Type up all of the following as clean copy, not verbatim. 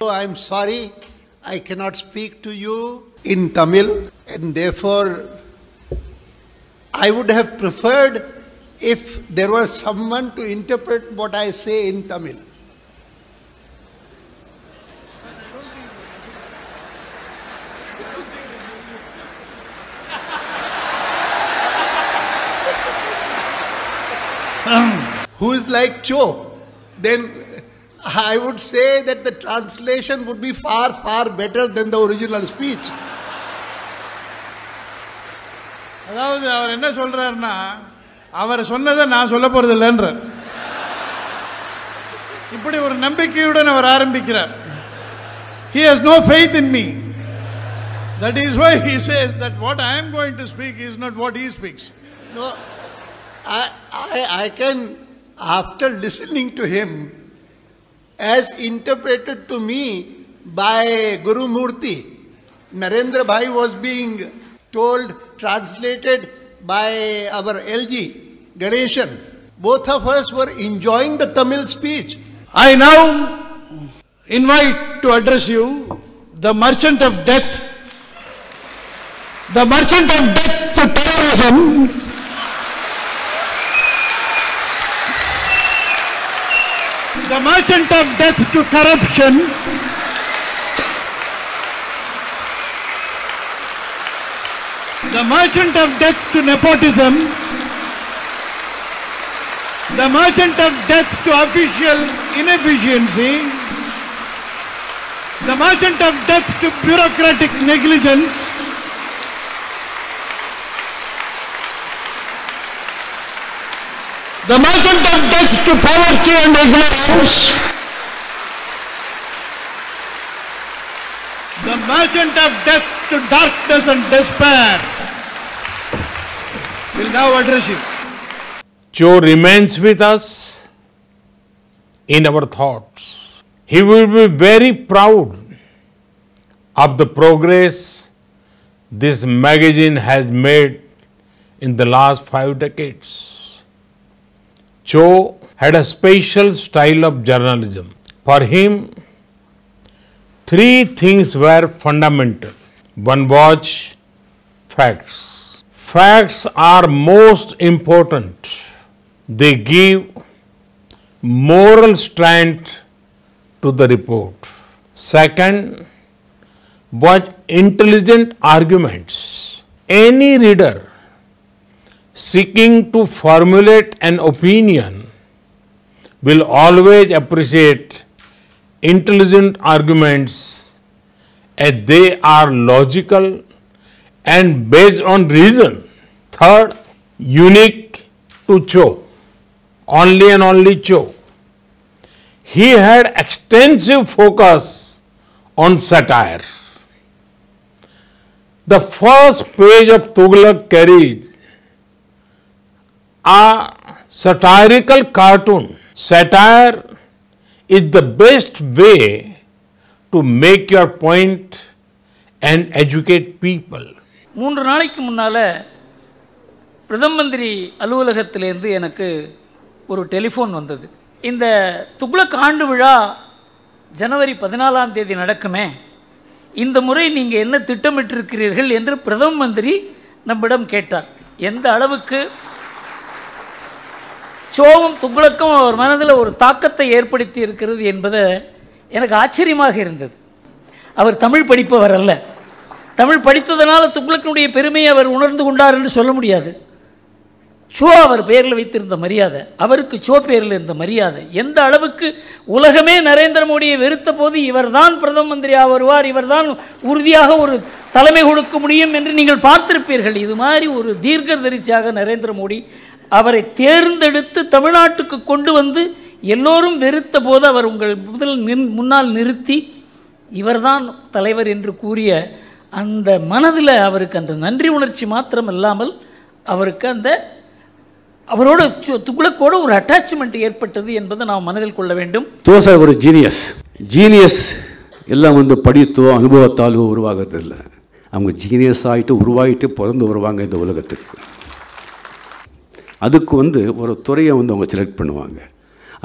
I am sorry, I cannot speak to you in Tamil, and therefore I would have preferred if there was someone to interpret what I say in Tamil. Who is like Cho, then I would say that the translation would be far, far better than the original speech. அதாவது அவர் என்ன சொல்றாருன்னா, அவர் சொன்னதை நான் சொல்ல போறது இல்லைன்றார். இப்படி ஒரு நம்பிக்கையுடன் அவர் ஆரம்பிக்கிறார். He has no faith in me. That is why he says that what I am going to speak is not what he speaks. No, I can, after listening to him, as interpreted to me by Guru Murthy, Narendra Bhai was being told, translated by our LG, Ganeshan. Both of us were enjoying the Tamil speech. I now invite to address you the merchant of death. The merchant of death to terrorism. The merchant of death to corruption. The merchant of death to nepotism. The merchant of death to official inefficiency. The merchant of death to bureaucratic negligence. The merchant of death to poverty and ignorance. The merchant of death to darkness and despair will now address you. Cho remains with us in our thoughts. He will be very proud of the progress this magazine has made in the last 5 decades. Cho had a special style of journalism. For him, 3 things were fundamental. One was facts. Facts are most important. They give moral strength to the report. Second was intelligent arguments. Any reader seeking to formulate an opinion will always appreciate intelligent arguments as they are logical and based on reason. Third, unique to Cho, only and only Cho. He had extensive focus on satire. The first page of Tughlaq carries a satirical cartoon. Satire is the best way to make your point and educate people. 3 நாளைக்கு முன்னால பிரதம மந்திரி அலுவலகத்திலிருந்து எனக்கு ஒரு telephone வந்தது. இந்த துக்ளக் ஆண்டு விழா ஜனவரி 14ஆம் தேதி நடக்குமே, இந்த முறை நீங்கள் என்ன திட்டமிட்டிருக்கிறீர்கள் என்று பிரதம மந்திரி நம்மிடம் கேட்டார். எந்த அளவுக்கு சோவும் துக்ளக்கும் அவர் மனதில் ஒரு தாக்கத்தை ஏற்படுத்தி இருக்கிறது என்பது எனக்கு ஆச்சரியமாக இருந்தது. அவர் தமிழ் படிப்பவர் அல்ல. தமிழ் படித்ததனால துக்ளக்கினுடைய பெருமையை அவர் உணர்ந்து கொண்டார் என்று சொல்ல முடியாது. சோ அவர் பெயரில் வைத்திருந்த மரியாதை, அவருக்கு சோ பெயரில் இருந்த மரியாதை எந்த அளவுக்கு உலகமே நரேந்திர மோடியை வெறுத்த போது இவர்தான் பிரதம மந்திரியாக வருவார், இவர்தான் உறுதியாக ஒரு தலைமை கொடுக்க முடியும் என்று நீங்கள் பார்த்திருப்பீர்கள். இது மாதிரி ஒரு தீர்க்கதரிசியாக நரேந்திர மோடி அவரை தேர்ந்தெடுத்து தமிழ்நாட்டுக்கு கொண்டு வந்து எல்லோரும் வெறுத்த போது அவர் உங்கள் முன்னால் நிறுத்தி இவர்தான் தலைவர் என்று கூறிய அந்த மனதில் அவருக்கு அந்த நன்றி உணர்ச்சி மாத்திரம் இல்லாமல் அவருக்கு அந்த அவரோட துக்ளக்கோட ஒரு அட்டாச்மெண்ட் ஏற்பட்டது என்பதை நாம் மனதில் கொள்ள வேண்டும். சார் ஒரு ஜீனியஸ் எல்லாம் வந்து படித்தோ அனுபவத்தாலோ உருவாகிறது இல்லை. அவங்க ஜீனியஸ் ஆகிட்டு உருவாகிட்டு பிறந்து வருவாங்க இந்த உலகத்துக்கு. அதுக்கு வந்து ஒரு துறையை வந்து அவங்க செலக்ட் பண்ணுவாங்க.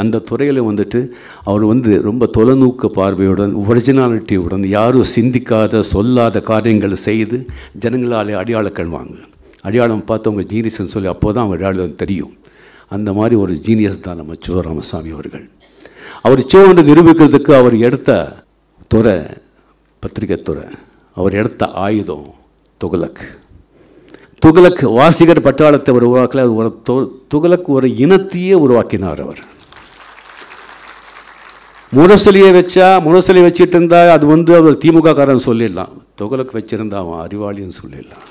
அந்த துறையில் வந்துட்டு அவர் வந்து ரொம்ப தொலைநோக்கு பார்வையுடன் ஒரிஜினாலிட்டியுடன் யாரும் சிந்திக்காத சொல்லாத காரியங்களை செய்து ஜனங்களாலே அடையாளம் கண்வாங்க. அடையாளம் பார்த்து அவங்க ஜீனியஸ்ன்னு சொல்லி அப்போ தான் அவங்க அடையாளம் தெரியும். அந்த மாதிரி ஒரு ஜீனியஸ் தான் நம்ம சோ ராமசாமி அவர்கள். அவர் சோ என்று நிரூபிக்கிறதுக்கு அவர் எடுத்த துறை பத்திரிகை துறை, அவர் எடுத்த ஆயுதம் துக்ளக். துக்ளக் வாசிகர் பட்டாளத்தை அவர் உருவாக்கல, ஒரு துக்ளக் ஒரு இனத்தையே உருவாக்கினார். அவர் முரசொலியை வச்சுட்டு இருந்தா அது வந்து அவர் திமுக காரன் சொல்லிடலாம், துக்ளக் வச்சிருந்தா அவன் அறிவாளின்னு சொல்லிடலாம்.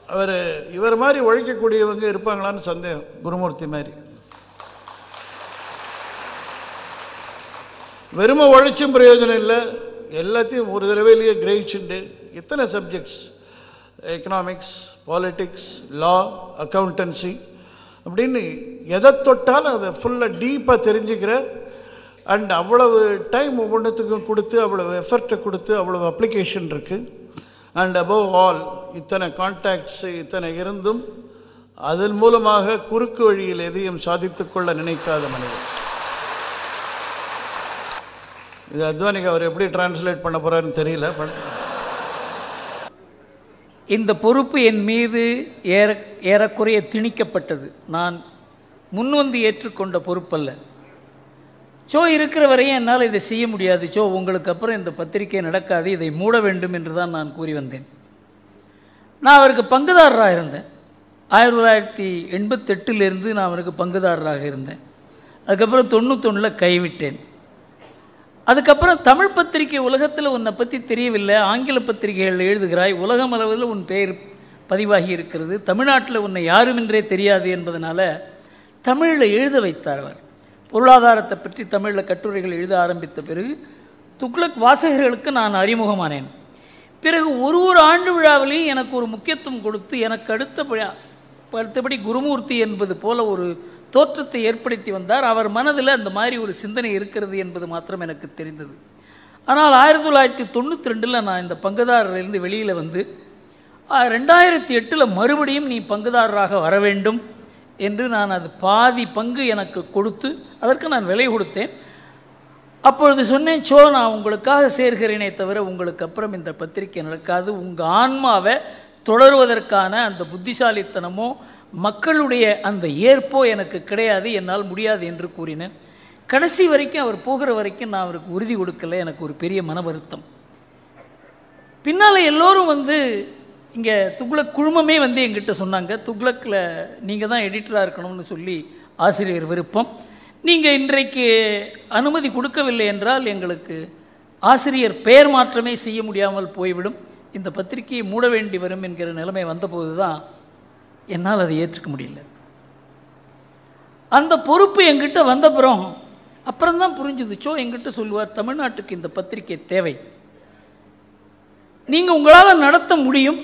அவர் இவர் மாதிரி உழைக்கக்கூடியவங்க இருப்பாங்களான்னு சந்தேகம். குருமூர்த்தி மாதிரி வெறுமை உழைச்சும் பிரயோஜனம் இல்லை, எல்லாத்தையும் ஒரு தடவையிலேயே கிரகிச்சுண்டு எத்தனை சப்ஜெக்ட்ஸ், எக்கனாமிக்ஸ், பாலிட்டிக்ஸ், லா, அக்கௌண்டன்சி அப்படின்னு எதை தொட்டாலும் அதை ஃபுல்லாக டீப்பாக தெரிஞ்சுக்கிற அண்ட் அவ்வளவு டைம் ஒவ்வொன்றுத்துக்கும் கொடுத்து அவ்வளவு எஃபர்ட்டை கொடுத்து அவ்வளவு அப்ளிகேஷன் இருக்குது. அண்ட் அபவ் ஆல் இத்தனை கான்டாக்ட்ஸு இத்தனை இருந்தும் அதன் மூலமாக குறுக்கு வழியில் எதையும் சாதித்து கொள்ள நினைக்காத மனிதர். இது அத்வானிக்கு அவர் எப்படி டிரான்ஸ்லேட் பண்ண போகிறாருன்னு தெரியல. இந்த பொறுப்பு என் மீது ஏறக்குறைய திணிக்கப்பட்டது. நான் முன்வந்து ஏற்றுக்கொண்ட பொறுப்பல்ல. சோ இருக்கிற வரையும் என்னால் இதை செய்ய முடியாது, சோ உங்களுக்கு அப்புறம் இந்த பத்திரிகை நடக்காது, இதை மூட வேண்டும் என்று தான் நான் கூறி வந்தேன். நான் அவருக்கு பங்குதாரராக இருந்தேன். 1988 நான் அவருக்கு பங்குதாரராக இருந்தேன். அதுக்கப்புறம் 91 கைவிட்டேன். அதுக்கப்புறம் தமிழ் பத்திரிகை உலகத்தில் உன்னை பற்றி தெரியவில்லை, ஆங்கில பத்திரிகைகள் எழுதுகிறாய், உலகம் அளவில் உன் பெயர் பதிவாகி இருக்கிறது, தமிழ்நாட்டில் உன்னை யாருமென்றே தெரியாது என்பதனால தமிழில் எழுத வைத்தார். அவர் பொருளாதாரத்தை பற்றி தமிழில் கட்டுரைகள் எழுத ஆரம்பித்த பிறகு துக்ளக் வாசகர்களுக்கு நான் அறிமுகமானேன். பிறகு ஒரு ஆண்டு விழாவிலையும் எனக்கு ஒரு முக்கியத்துவம் கொடுத்து எனக்கு அடுத்தபடி குருமூர்த்தி என்பது போல ஒரு தோற்றத்தை ஏற்படுத்தி வந்தார். அவர் மனதில் அந்த மாதிரி ஒரு சிந்தனை இருக்கிறது என்பது மாத்திரம் எனக்கு தெரிந்தது. ஆனால் 1992 நான் இந்த பங்குதாரரிலிருந்து வெளியில் வந்து 2008 மறுபடியும் நீ பங்குதாரராக வர வேண்டும் என்று நான் அது பாதி பங்கு எனக்கு கொடுத்து அதற்கு நான் விலை கொடுத்தேன். அப்பொழுது சொன்னேன், சோ நான் உங்களுக்காக சேர்கிறேனே தவிர உங்களுக்கு அப்புறம் இந்த பத்திரிகை நடக்காது, உங்கள் ஆன்மாவை தொடருவதற்கான அந்த புத்திசாலித்தனமோ மக்களுடைய அந்த ஏற்போ எனக்கு கிடையாது, என்னால் முடியாது என்று கூறினேன். கடைசி வரைக்கும் அவர் போகிற வரைக்கும் நான் அவருக்கு உறுதி கொடுக்கல. எனக்கு ஒரு பெரிய மன வருத்தம். பின்னால் எல்லோரும் வந்து இங்கே துக்ளக் குழுமமே வந்து எங்கிட்ட சொன்னாங்க, துக்ளக்கில் நீங்கள் தான் எடிட்டராக இருக்கணும்னு சொல்லி ஆசிரியர் விருப்பம், நீங்கள் இன்றைக்கு அனுமதி கொடுக்கவில்லை என்றால் எங்களுக்கு ஆசிரியர் பெயர் மாற்றமே செய்ய முடியாமல் போய்விடும், இந்த பத்திரிகையை மூட வேண்டி வரும் என்கிற நிலைமை வந்தபோது தான் என்னால் அதை ஏற்றுக்க முடியல. அந்த பொறுப்பு எங்கிட்ட அப்புறம்தான் புரிஞ்சுது. சோ எங்கிட்ட சொல்லுவார், தமிழ்நாட்டுக்கு இந்த பத்திரிகை தேவை, நீங்கள் உங்களால் நடத்த முடியும்,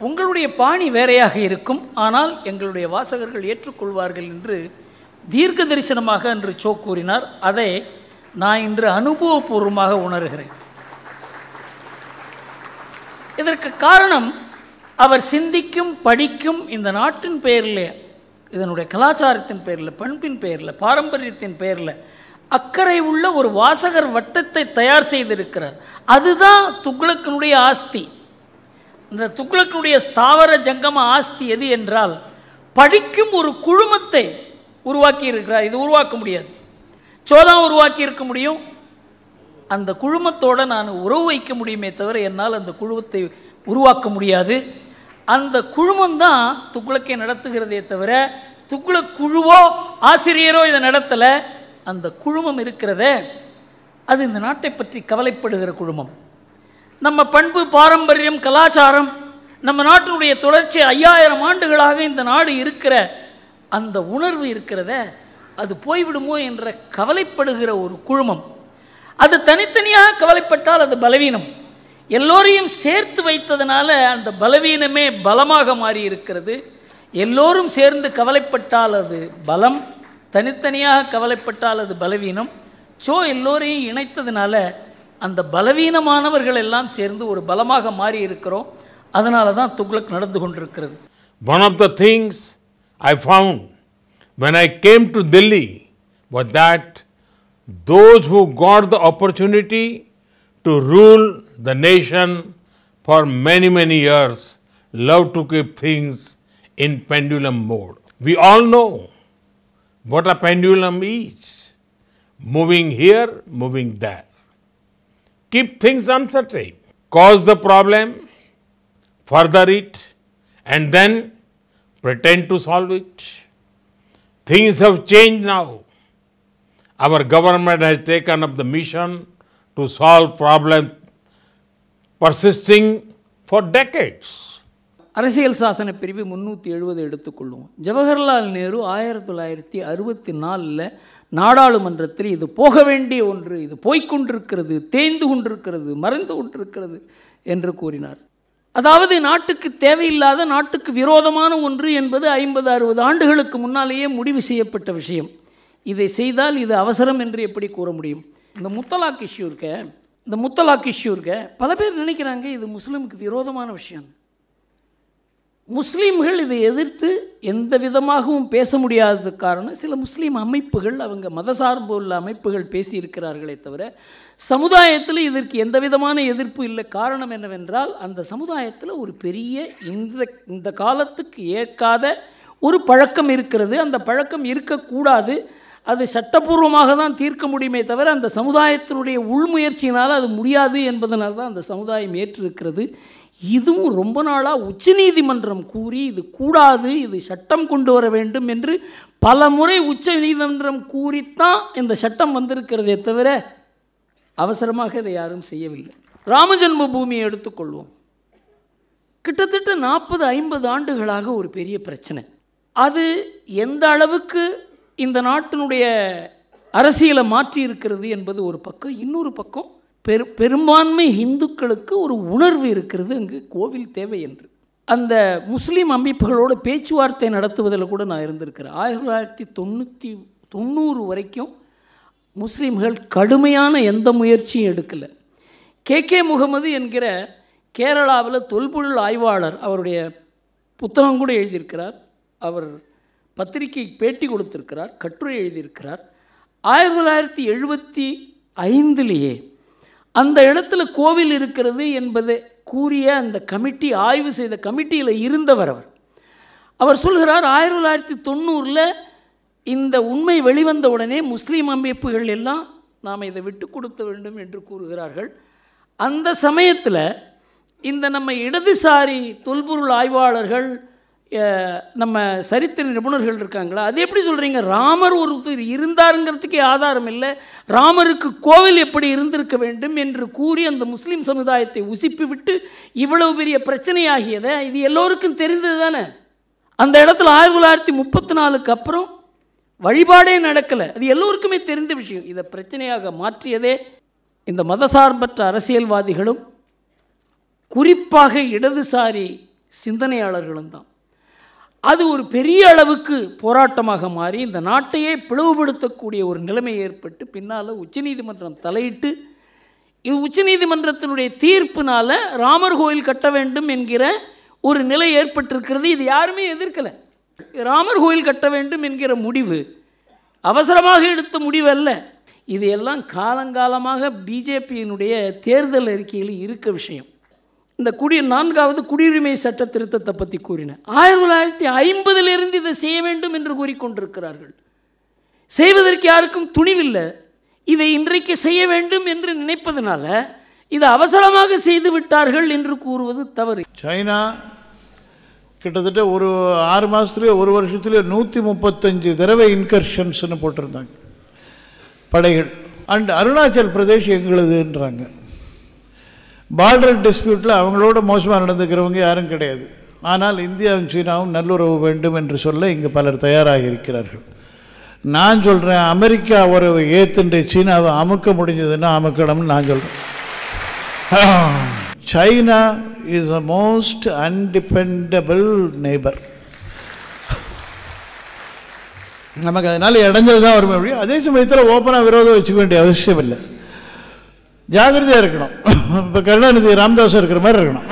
உங்களுடைய பாணி வேறையாக இருக்கும், ஆனால் எங்களுடைய வாசகர்கள் ஏற்றுக்கொள்வார்கள் என்று தீர்க்க தரிசனமாக என்று சோ கூறினார். அதை நான் இன்று அனுபவபூர்வமாக உணர்கிறேன். இதற்கு காரணம் அவர் சிந்திக்கும் படிக்கும் இந்த நாட்டின் பெயரில், இதனுடைய கலாச்சாரத்தின் பெயரில், பண்பின் பெயரில், பாரம்பரியத்தின் பெயரில் அக்கறை உள்ள ஒரு வாசகர் வட்டத்தை தயார் செய்திருக்கிறார். அதுதான் துக்ளக்கினுடைய ஆஸ்தி. இந்த துக்ளக்கினுடைய ஸ்தாவர ஜங்கம ஆஸ்தி எது என்றால் படிக்கும் ஒரு குழுமத்தை உருவாக்கி இருக்கிறார். இது உருவாக்க முடியாது, சோதான் உருவாக்கி இருக்க முடியும். அந்த குழுமத்தோடு நான் உறவு வைக்க முடியுமே தவிர என்னால் அந்த குழுமத்தை உருவாக்க முடியாது. அந்த குழுமம்தான் துக்ளக்கை நடத்துகிறதே தவிர துக்ளக் குழுவோ ஆசிரியரோ இதை நடத்தலை. அந்த குழுமம் இருக்கிறதே அது இந்த நாட்டை பற்றி கவலைப்படுகிற குழுமம். நம்ம பண்பு, பாரம்பரியம், கலாச்சாரம், நம்ம நாட்டினுடைய தொடர்ச்சி 5000 ஆண்டுகளாக இந்த நாடு இருக்கிற அந்த உணர்வு இருக்கிறத அது போய்விடுமோ என்ற கவலைப்படுகிற ஒரு குழுமம். அது தனித்தனியாக கவலைப்பட்டால் அது பலவீனம். எல்லோரையும் சேர்த்து வைத்ததனால அந்த பலவீனமே பலமாக மாறி இருக்கிறது. எல்லோரும் சேர்ந்து கவலைப்பட்டால் அது பலம், தனித்தனியாக கவலைப்பட்டால் அது பலவீனம். சோ எல்லோரையும் இணைத்ததுனால அந்த பலவீனமானவர்கள் எல்லாம் சேர்ந்து ஒரு பலமாக மாறி இருக்கிறோம். அதனால தான் துக்ளக் நடந்து கொண்டிருக்கிறது. One of the things I found when I came to Delhi was that those who got the opportunity to rule the nation for many, many years love to keep things in pendulum mode. We all know what a pendulum is. Moving here, moving there. Keep things uncertain. Cause the problem, further it, and then pretend to solve it. Things have changed now. Our government has taken up the mission to solve problems persisting for decades. அரசியல் சாசன பிரிவு 370 எடுத்துக்கொள்வோம். ஜவஹர்லால் நேரு 1964 நாடாளுமன்றத்தில் இது போக வேண்டிய ஒன்று, இது போய்கொண்டிருக்கிறது, தேய்ந்து கொண்டிருக்கிறது, மறைந்து கொண்டிருக்கிறது என்று கூறினார். அதாவது நாட்டுக்கு தேவையில்லாத, நாட்டுக்கு விரோதமான ஒன்று என்பது 50-60 ஆண்டுகளுக்கு முன்னாலேயே முடிவு செய்யப்பட்ட விஷயம். இதை செய்தால் இது அவசரம் என்று எப்படி கூற முடியும்? இந்த முத்தலாக் இஷ்யூ இருக்க பல பேர் நினைக்கிறாங்க இது முஸ்லீமுக்கு விரோதமான விஷயம். முஸ்லீம்கள் இதை எதிர்த்து எந்த விதமாகவும் பேச முடியாதது காரணம் சில முஸ்லீம் அமைப்புகள், அவங்க மதசார்பு உள்ள அமைப்புகள் பேசியிருக்கிறார்களே தவிர சமுதாயத்தில் இதற்கு எந்த விதமான எதிர்ப்பு இல்லை. காரணம் என்னவென்றால் அந்த சமுதாயத்தில் ஒரு பெரிய இந்த காலத்துக்கு ஏற்காத ஒரு பழக்கம் இருக்கிறது. அந்த பழக்கம் இருக்கக்கூடாது. அது சட்டப்பூர்வமாக தான் தீர்க்க முடியுமே தவிர அந்த சமுதாயத்தினுடைய உள்முயற்சியினால் அது முடியாது என்பதனால் தான் அந்த சமுதாயம் ஏற்றிருக்கிறது. இதுவும் ரொம்ப நாளாக உச்சநீதிமன்றம் கூறி இது கூடாது, இது சட்டம் கொண்டு வர வேண்டும் என்று பல முறை உச்சநீதிமன்றம் கூறித்தான் இந்த சட்டம் வந்திருக்கிறதே தவிர அவசரமாக இதை யாரும் செய்யவில்லை. ராமஜென்ம பூமியை எடுத்துக்கொள்வோம். கிட்டத்தட்ட 40-50 ஆண்டுகளாக ஒரு பெரிய பிரச்சனை. அது எந்த அளவுக்கு இந்த நாட்டினுடைய அரசியலை மாற்றி இருக்கிறது என்பது ஒரு பக்கம். இன்னொரு பக்கம் பெரும்பான்மை இந்துக்களுக்கு ஒரு உணர்வு இருக்கிறது அங்கு கோவில் தேவை என்று. அந்த முஸ்லீம் அமைப்புகளோடு பேச்சுவார்த்தை நடத்துவதில் கூட நான் இருந்திருக்கிறேன். 1990 வரைக்கும் முஸ்லீம்கள் கடுமையான எந்த முயற்சியும் எடுக்கலை. கே முகமது என்கிற கேரளாவில் தொல்பொருள் ஆய்வாளர், அவருடைய புத்தகம் கூட எழுதியிருக்கிறார், அவர் பத்திரிகை பேட்டி கொடுத்திருக்கிறார், கட்டுரை எழுதியிருக்கிறார். 1975 அந்த இடத்துல கோவில் இருக்கிறது என்பதை கூறிய அந்த கமிட்டி, ஆய்வு செய்த கமிட்டியில் இருந்தவர் அவர் சொல்கிறார், 1990 இந்த உண்மை வெளிவந்த உடனே முஸ்லீம் அமைப்புகள் எல்லாம் நாம் இதை விட்டு கொடுக்க வேண்டும் என்று கூறுகிறார்கள். அந்த சமயத்தில் இந்த நம்ம இடதுசாரி தொல்பொருள் ஆய்வாளர்கள், நம்ம சரித்திர நிபுணர்கள் இருக்காங்களா, அது எப்படி சொல்கிறீங்க? ராமர் ஒருத்தர் இருந்தாருங்கிறதுக்கே ஆதாரம் இல்லை, ராமருக்கு கோவில் எப்படி இருந்திருக்க வேண்டும் என்று கூறி அந்த முஸ்லீம் சமுதாயத்தை உசிப்பி விட்டு இவ்வளவு பெரிய பிரச்சனையாகியதை இது எல்லோருக்கும் தெரிந்தது தானே. அந்த இடத்துல 1934 அப்புறம் வழிபாடே நடக்கலை, அது எல்லோருக்குமே தெரிந்த விஷயம். இதை பிரச்சனையாக மாற்றியதே இந்த மதசார்பற்ற அரசியல்வாதிகளும் குறிப்பாக இடதுசாரி சிந்தனையாளர்களும் தான். அது ஒரு பெரிய அளவுக்கு போராட்டமாக மாறி இந்த நாட்டையே பிளவுபடுத்தக்கூடிய ஒரு நிலைமை ஏற்பட்டு பின்னால் உச்சநீதிமன்றம் தலையிட்டு, இது உச்சநீதிமன்றத்தினுடைய தீர்ப்பினால் ராமர் கோயில் கட்ட வேண்டும் என்கிற ஒரு நிலை ஏற்பட்டிருக்கிறது. இது யாருமே எதிர்க்கலை. ராமர் கோயில் கட்ட வேண்டும் என்கிற முடிவு அவசரமாக எடுத்த முடிவு அல்ல. இது எல்லாம் காலங்காலமாக பிஜேபியினுடைய தேர்தல் அறிக்கையில் இருக்க விஷயம். இந்த 4வது குடியுரிமை சட்ட திருத்தத்தை பற்றி கூறினேன். 1950 இதை செய்ய வேண்டும் என்று கூறிக்கொண்டிருக்கிறார்கள். செய்வதற்கு யாருக்கும் துணிவில்லை. இதை இன்றைக்கு செய்ய வேண்டும் என்று நினைப்பதனால இதை அவசரமாக செய்து விட்டார்கள் என்று கூறுவது தவறு. சைனா கிட்டத்தட்ட ஒரு 6 மாதத்துலேயே 1 வருஷத்துலேயே 135 தடவை இன்கர்ஷன்ஸ்னு போட்டிருந்தாங்க படைகள். அண்ட் அருணாச்சல் பிரதேஷ் எங்களுதுன்றாங்க. பார்டர் டிஸ்பியூட்டில் அவங்களோட மோசமாக நடந்துக்கிறவங்க யாரும் கிடையாது. ஆனால் இந்தியாவும் சீனாவும் நல்லுறவு வேண்டும் என்று சொல்ல இங்கே பலர் தயாராக இருக்கிறார்கள். நான் சொல்கிறேன், அமெரிக்கா ஒரு ஏத்துண்டு சீனாவை அமுக்க முடிஞ்சதுன்னா அமுக்கணும்னு நான் சொல்கிறேன். China is the most undependable neighbour. நமக்கு அதனால் இடைஞ்சல் தான் வரும். அதே சமயத்தில் ஓப்பனாக விரோதம் வச்சுக்க வேண்டிய அவசியம் இல்லை. ஜாகிரதையாக இருக்கணும். இப்போ கருணாநிதி ராமதாஸ் இருக்கிற மாதிரி இருக்கணும்.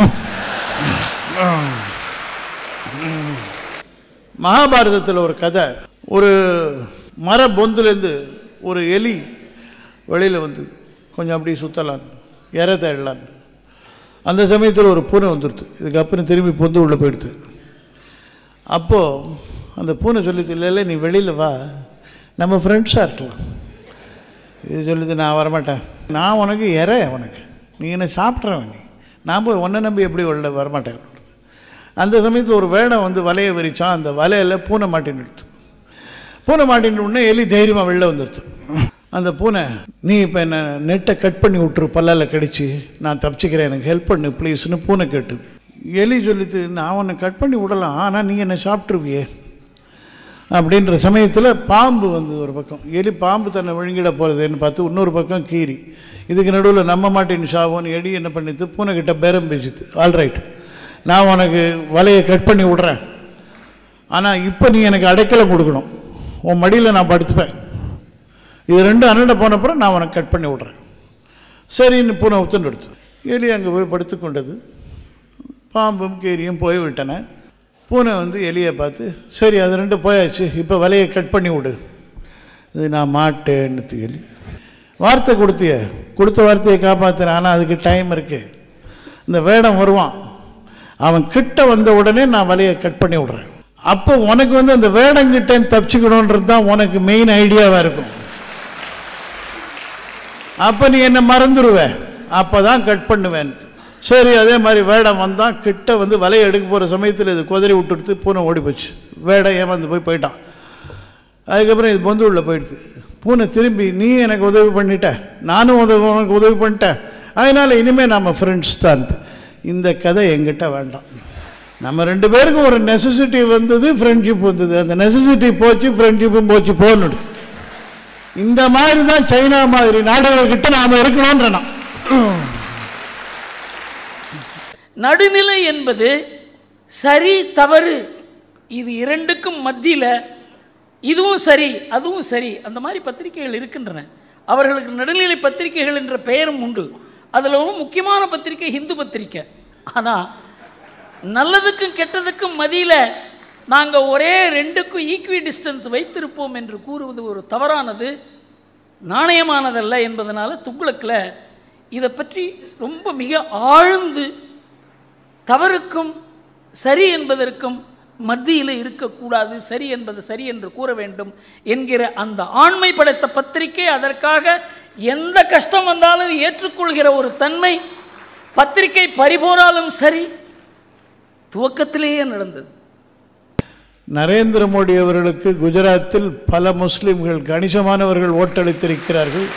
மகாபாரதத்தில் ஒரு கதை, ஒரு மர பொந்துலேருந்து ஒரு எலி வெளியில் வந்தது, கொஞ்சம் அப்படி சுற்றலான்னு இறை தேடலான்னு. அந்த சமயத்தில் ஒரு பூனை வந்துடுது, இதுக்கப்புறம் திரும்பி பொந்து உள்ளே போயிடுது. அப்போது அந்த பூனை சொல்லிது, இல்லை நீ வெளியில் வா, நம்ம ஃப்ரெண்ட்ஸாக இருக்கலாம். இது சொல்லுது, நான் வரமாட்டேன், நான் உனக்கு இறை, உனக்கு நீ என்ன சாப்பிட்றவன், நீ நான் போய் ஒன்றை நம்பி எப்படி உள்ள வரமாட்டேன். அந்த சமயத்தில் ஒரு வேடம் வந்து வலையை விரித்தான், அந்த வலையில் பூனை மாட்டின்னு பூனை மாட்டின்னு உடனே எலி தைரியமாக வெளில வந்துடுது. அந்த பூனை, நீ இப்போ என்ன நெட்டை கட் பண்ணி விட்டுரு, பல்லால் கடிச்சு நான் தப்பிச்சிக்கிறேன், எனக்கு ஹெல்ப் பண்ணு ப்ளீஸ்னு பூனை கேட்டுது. எலி சொல்லிட்டு, நான் உன்னை கட் பண்ணி விடலாம், ஆனால் நீங்கள் என்ன சாப்பிட்ருவியே அப்படின்ற சமயத்தில் பாம்பு வந்து ஒரு பக்கம், எலி பாம்பு தன்னை விழுங்கிட போகிறதுன்னு பார்த்து இன்னொரு பக்கம் கீரி, இதுக்கு நடுவில் நம்ம மாட்டின்னு சாவோன்னு எலி என்ன பண்ணிட்டு பூனைக்கிட்ட பேரம் பேசித்து, ஆல்ரைட் நான் உனக்கு வலையை கட் பண்ணி விட்றேன், ஆனால் இப்போ நீ எனக்கு அடைக்கலம் கொடுக்கணும், உன் மடியில் நான் படுத்துப்பேன், இது ரெண்டும் அண்ணன் போனப்புறம் நான் உனக்கு கட் பண்ணி விட்றேன். சரின்னு பூனை ஒத்துண்டு எடுத்து எலி அங்கே போய் படுத்து கொண்டது. பாம்பும் கீரியும் போய் விட்டன. பூனை வந்து எலியை பார்த்து, சரி அது ரெண்டும் போயாச்சு, இப்போ வலையை கட் பண்ணி விடு. இது நான் மாட்டேன்னு எலி, வார்த்தை கொடுத்திய, கொடுத்த வார்த்தையை காப்பாற்றுறேன், ஆனால் அதுக்கு டைம் இருக்குது, இந்த வேடம் வருவான், அவன் கிட்ட வந்த உடனே நான் வலையை கட் பண்ணி விட்றேன், அப்போ உனக்கு வந்து அந்த வேடங்கிட்ட தப்பிச்சுக்கணுன்றது தான் உனக்கு மெயின் ஐடியாவாக இருக்கும், அப்போ நீ என்ன மறந்துடுவேன், அப்போ தான் கட் பண்ணுவேன். சரி அதே மாதிரி வேடம் வந்தான், கிட்ட வந்து வலையை எடுக்க போகிற சமயத்தில் இது குதறி விட்டுடுத்து பூனை ஓடி போச்சு, வேடம் ஏமாந்து போயிட்டான். அதுக்கப்புறம் இது பொந்து உள்ள போயிடுது. பூனை திரும்பி, நீ எனக்கு உதவி பண்ணிட்ட, நானும் உனக்கு உதவி பண்ணிட்டேன், அதனால் இனிமேல் நம்ம ஃப்ரெண்ட்ஸ் தான். இந்த கதை எங்கிட்ட வேண்டாம், நம்ம ரெண்டு பேருக்கும் ஒரு நெசசிட்டி வந்தது, ஃப்ரெண்ட்ஷிப் வந்தது, அந்த நெசசிட்டி போச்சு, ஃப்ரெண்ட்ஷிப்பும் போச்சு, போகணும். இந்த மாதிரி தான் சைனா மாதிரி நாடுகள்கிட்ட நாம் இருக்கணும்ன்ற. நடுநிலை என்பது சரி தவறு இது இரண்டுக்கும் மத்தியில், இதுவும் சரி அதுவும் சரி, அந்த மாதிரி பத்திரிகைகள் இருக்கின்றன. அவர்களுக்கு நடுநிலை பத்திரிகைகள் என்ற பெயரும் உண்டு. அதில் முக்கியமான பத்திரிகை ஹிந்து பத்திரிகை. ஆனால் நல்லதுக்கும் கெட்டதுக்கும் மதியில் நாங்கள் ஒரே ரெண்டுக்கும் ஈக்வி டிஸ்டன்ஸ் வைத்திருப்போம் என்று கூறுவது ஒரு தவறானது, நாணயமானதல்ல என்பதனால துக்ளக்கில் இதை பற்றி ரொம்ப மிக ஆழ்ந்து தவறுக்கும் சரி என்பதற்கும் மத்தியில் இருக்கக்கூடாது, சரி என்பது சரி என்று கூற வேண்டும் என்கிற அந்த ஆண்மை படைத்த பத்திரிகை, அதற்காக எந்த கஷ்டம் வந்தாலும் ஏற்றுக்கொள்கிற ஒரு தன்மை பத்திரிகை பறிபோனாலும் சரி துவக்கத்திலேயே நடந்தது. நரேந்திர மோடி அவர்களுக்கு குஜராத்தில் பல முஸ்லிம்கள் கணிசமானவர்கள் ஓட்டளித்திருக்கிறார்கள்.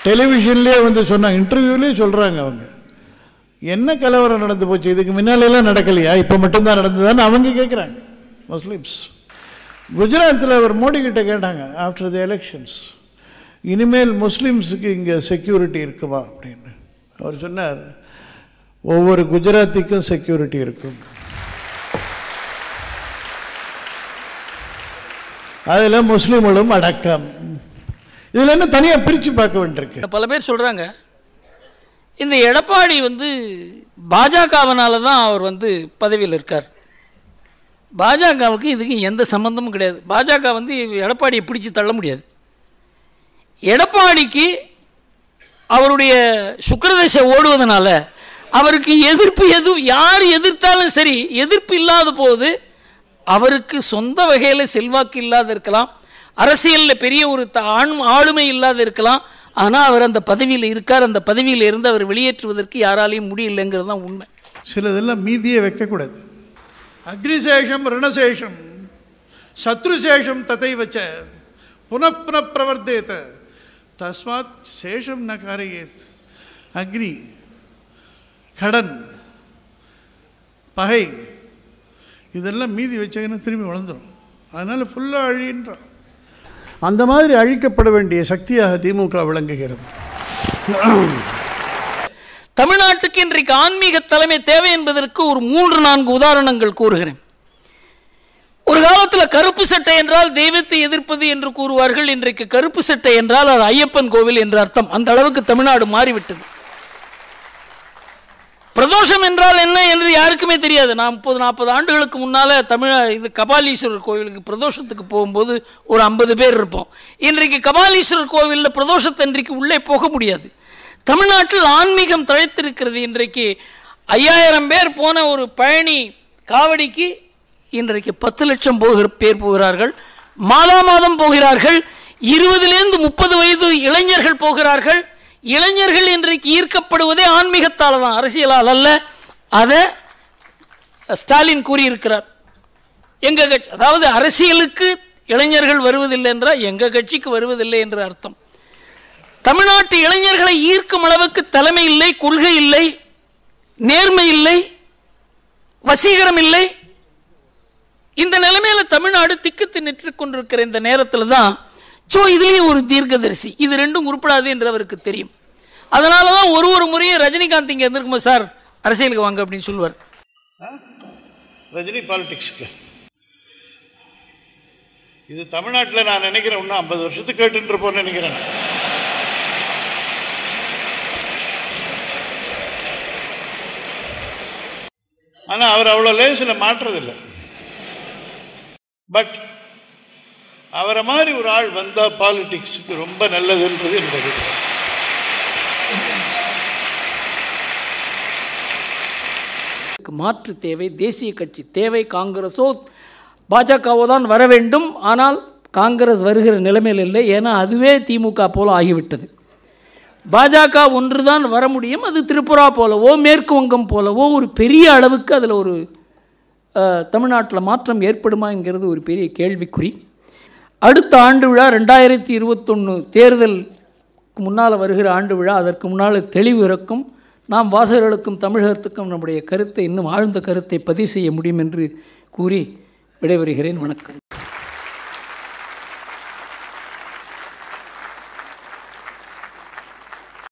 டெலிவிஷன்லேயே வந்து சொன்னாங்க, இன்டர்வியூலேயே சொல்கிறாங்க, அவங்க என்ன கலவரம் நடந்து போச்சு, இதுக்கு முன்னாலெல்லாம் நடக்கலையா, இப்போ மட்டும்தான் நடந்ததான்னு அவங்க கேட்குறாங்க முஸ்லிம்ஸ். குஜராத்தில் அவர் மோடி கிட்ட கேட்டாங்க ஆஃப்டர் தி எலெக்ஷன்ஸ், இனிமேல் முஸ்லிம்ஸுக்கு இங்கே செக்யூரிட்டி இருக்குமா அப்படின்னு. அவர் சொன்னார், ஒவ்வொரு குஜராத்திக்கும் செக்யூரிட்டி இருக்கும், அதில் முஸ்லீம்களும் அடக்கம். இதில் என்ன தனியாக பிரித்து பார்க்க வேண்டியிருக்கு. பல பேர் சொல்கிறாங்க, இந்த எடப்பாடி வந்து பாஜகவினால தான் அவர் வந்து பதவியில் இருக்கார், பாஜகவுக்கு இதுக்கு எந்த சம்பந்தமும் கிடையாது, பாஜக வந்து எடப்பாடியை பிடிச்சி தள்ள முடியாது, எடப்பாடிக்கு அவருடைய சுக்கிரதசை ஓடுவதனால அவருக்கு எதிர்ப்பு எதுவும், யார் எதிர்த்தாலும் சரி எதிர்ப்பு இல்லாத போது அவருக்கு சொந்த வகையில் செல்வாக்கு இல்லாத இருக்கலாம், அரசியலில் பெரிய ஒரு ஆளுமை இல்லாத இருக்கலாம், ஆனால் அவர் அந்த பதவியில் இருக்கார், அந்த பதவியில் இருந்து அவர் வெளியேற்றுவதற்கு யாராலையும் முடியலைங்கிறது தான் உண்மை. சிலதெல்லாம் மீதியே வைக்கக்கூடாது. அக்னிசேஷம் ரணசேஷம் சத்ருசேஷம் ததை வச்ச புனப்புன பிரவர்த்தேத தஸ்மாத் சேஷம் ந காரியேத். அக்னி, கடன், பகை இதெல்லாம் மீதி வச்சாங்கன்னா திரும்பி வளர்ந்துடும், அதனால் ஃபுல்லாக அழின்றான். அந்த மாதிரி அழிக்கப்பட வேண்டிய சக்தியாக திமுக விளங்குகிறது. தமிழ்நாட்டுக்கு இன்றைக்கு ஆன்மீக தலைமை தேவை என்பதற்கு ஒரு 3-4 உதாரணங்கள் கூறுகிறேன். ஒரு காலத்தில் கருப்பு சட்டை என்றால் தெய்வத்தை எதிர்ப்பது என்று கூறுவார்கள். இன்றைக்கு கருப்பு சட்டை என்றால் அது ஐயப்பன் கோவில் என்று அர்த்தம். அந்த அளவுக்கு தமிழ்நாடு மாறிவிட்டது. பிரதோஷம் என்றால் என்ன என்று யாருக்குமே தெரியாது. நான் 30-40 ஆண்டுகளுக்கு முன்னால் இது கபாலீஸ்வரர் கோவிலுக்கு பிரதோஷத்துக்கு போகும்போது ஒரு 50 பேர் இருப்போம். இன்றைக்கு கபாலீஸ்வரர் கோவிலில் பிரதோஷத்தன்றைக்கு உள்ளே போக முடியாது. தமிழ்நாட்டில் ஆன்மீகம் தழைத்திருக்கிறது. இன்றைக்கு 5000 பேர் போன ஒரு பழனி காவடிக்கு இன்றைக்கு 10 லட்சம் பேர் போகிறார்கள். மாதம் போகிறார்கள். 20லேருந்து 30 வயது இளைஞர்கள் போகிறார்கள். இளைஞர்கள் இன்றைக்கு ஈர்க்கப்படுவதே ஆன்மீகத்தால் தான், அரசியலால் அல்ல. அதை ஸ்டாலின் கூறியிருக்கிறார். எங்கள் கட்சி, அதாவது அரசியலுக்கு இளைஞர்கள் வருவதில்லை என்றால் எங்கள் கட்சிக்கு வருவதில்லை என்று அர்த்தம். தமிழ்நாட்டு இளைஞர்களை ஈர்க்கும் அளவுக்கு தலைமை இல்லை, கொள்கை இல்லை, நேர்மை இல்லை, வசீகரம் இல்லை. இந்த நிலைமையில தமிழ்நாடு திக்குத்து நின்று கொண்டிருக்கிற இந்த நேரத்தில் தான் இதுலேயும் ஒரு தீர்க்கதரிசி, இது ரெண்டும் உருப்படாது என்று அவருக்கு தெரியும். அதனால தான் ஒரு முறையும் ரஜினிகாந்த் இங்கே இருந்திருக்குமா சார் அரசியலுக்கு வாங்க அப்படின்னு சொல்லுவார். ரஜினி பாலிடிக்ஸுக்கு இது தமிழ்நாட்டில் நான் நினைக்கிறேன் இன்னும் 50 வருஷத்துக்கு கேட்டுன்னு இருப்போம்னு நினைக்கிறேன். ஆனால் அவர் அவ்வளோ லேசில் மாற்றுறதில்லை. பட் அவரை மாதிரி ஒரு ஆள் வந்தால் பாலிடிக்ஸுக்கு ரொம்ப நல்லதுன்றது என்பது. மாற்று தேவை, தேசிய கட்சி தேவை. காங்கிரஸோ பாஜகவோ தான் வர வேண்டும். ஆனால் காங்கிரஸ் வருகிற நிலைமையில் இல்லை. ஏன்னா அதுவே திமுக போல ஆகிவிட்டது. பாஜக ஒன்று தான் வர முடியும். அது திரிபுரா போலவோ மேற்கு வங்கம் போலவோ ஒரு பெரிய அளவுக்கு அதில் ஒரு தமிழ்நாட்டில் மாற்றம் ஏற்படுமா என்கிறது ஒரு பெரிய கேள்விக்குறி. அடுத்த ஆண்டு விழா 2021 தேர்தலுக்கு முன்னால் வருகிற ஆண்டு விழா. அதற்கு முன்னால் தெளிவு இருக்கும். நாம் வாசகர்களுக்கும் தமிழகத்துக்கும் நம்முடைய கருத்தை, இன்னும் ஆழ்ந்த கருத்தை பதிவு செய்ய முடியும் என்று கூறி விடைபெறுகிறேன். வணக்கம்.